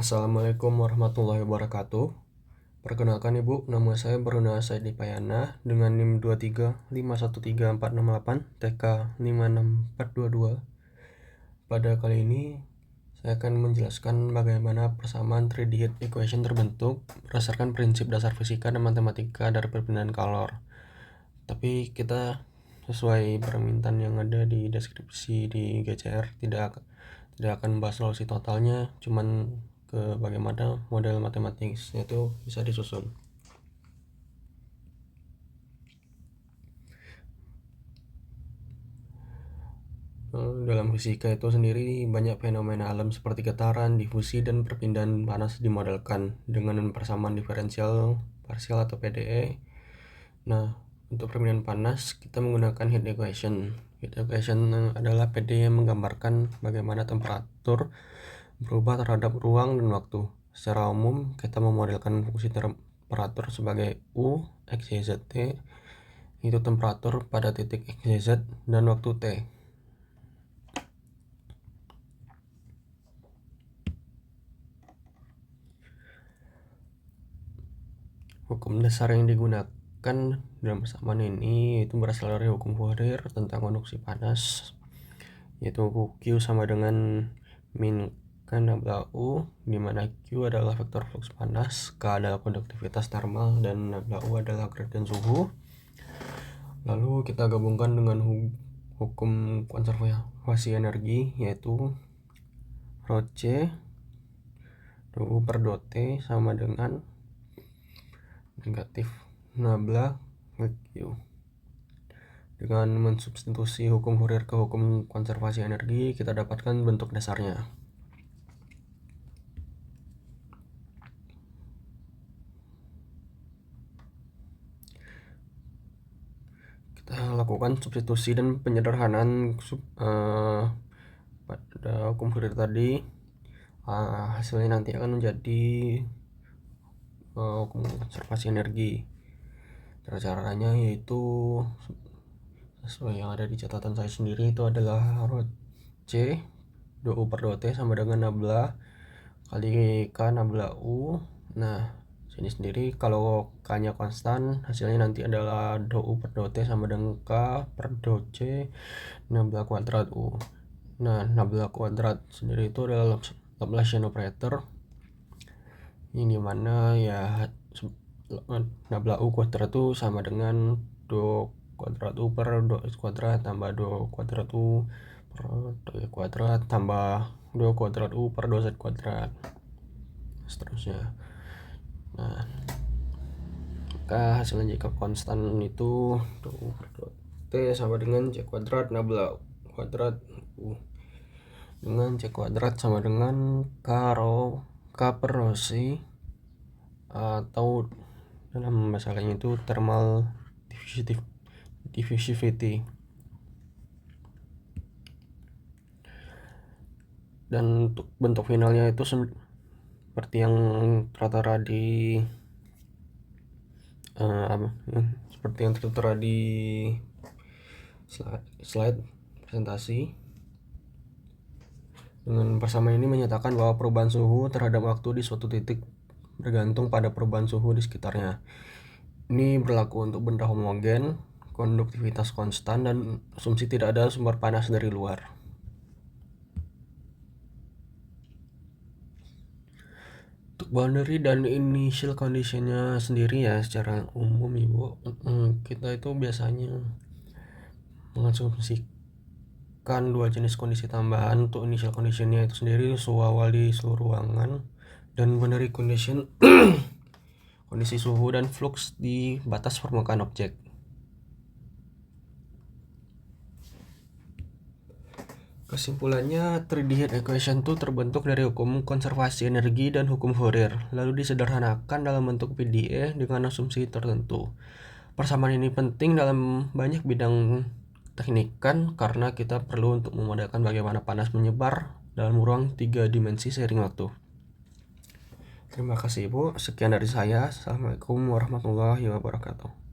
Assalamualaikum warahmatullahi wabarakatuh. Perkenalkan Ibu, nama saya Baruna Saidi Payana dengan NIM 235134468 TK 56422. Pada kali ini saya akan menjelaskan bagaimana persamaan 3D heat equation terbentuk berdasarkan prinsip dasar fisika dan matematika dari perpindahan kalor. Tapi kita sesuai permintaan yang ada di deskripsi di GCR tidak akan membahas solusi totalnya, cuman ke bagaimana model matematisnya itu bisa disusun. Dalam fisika itu sendiri banyak fenomena alam seperti getaran, difusi, dan perpindahan panas dimodelkan dengan persamaan diferensial parsial atau PDE. Nah, untuk perpindahan panas kita menggunakan heat equation. Heat equation adalah PDE yang menggambarkan bagaimana temperatur berubah terhadap ruang dan waktu. Secara umum kita memodelkan fungsi temperatur sebagai U X Y Z T, itu temperatur pada titik X Y Z dan waktu T. Hukum dasar yang digunakan dalam persamaan ini itu berasal dari hukum Fourier tentang konduksi panas, yaitu Q sama dengan min K nabla U, di mana Q adalah vektor flux panas, K adalah konduktivitas thermal, dan nabla U adalah gradien suhu. Lalu kita gabungkan dengan hukum konservasi energi, yaitu Rho C dou U per dou T sama dengan negatif nabla Q. Dengan mensubstitusi hukum Fourier ke hukum konservasi energi, kita dapatkan bentuk dasarnya. Kita lakukan substitusi dan penyederhanaan pada hukum Fourier tadi. Hasilnya nanti akan menjadi hukum konservasi energi. Caranya yaitu sesuai yang ada di catatan saya sendiri, itu adalah Rho C dou U per dou T sama dengan nabla kali K nabla U. Nah, sini sendiri kalau K-nya konstan, hasilnya nanti adalah dou U per dou T sama dengan K per dou C nabla kuadrat U. Nah, nabla kuadrat sendiri itu adalah Laplacian operator, ini dimana ya nabla U kuadrat itu sama dengan dou kuadrat U per dou X kuadrat tambah dou kuadrat U per dou Y kuadrat tambah dou kuadrat U per dou Z kuadrat, seterusnya. Nah, maka hasilnya jika konstan itu dou U per dou T sama dengan C kuadrat nabla kuadrat U dengan C kuadrat sama dengan K per rho C, atau dalam bahasa lainnya itu thermal diffusivity. Dan untuk bentuk finalnya itu seperti yang tertera di slide presentasi. Dengan persamaan ini menyatakan bahwa perubahan suhu terhadap waktu di suatu titik bergantung pada perubahan suhu di sekitarnya. Ini berlaku untuk benda homogen, konduktivitas konstan, dan asumsi tidak ada sumber panas dari luar. Untuk boundary dan initial conditionnya sendiri ya secara umum Ibu, kita itu biasanya mengasumsikan dua jenis kondisi tambahan. Untuk initial conditionnya itu sendiri suhu awal di seluruh ruangan, dan boundary condition kondisi suhu dan flux di batas permukaan objek. Kesimpulannya, 3D heat equation itu terbentuk dari hukum konservasi energi dan hukum Fourier, lalu disederhanakan dalam bentuk PDE dengan asumsi tertentu. Persamaan ini penting dalam banyak bidang teknikan karena kita perlu untuk memodelkan bagaimana panas menyebar dalam ruang 3 dimensi seiring waktu. Terima kasih Ibu, sekian dari saya. Assalamualaikum warahmatullahi wabarakatuh.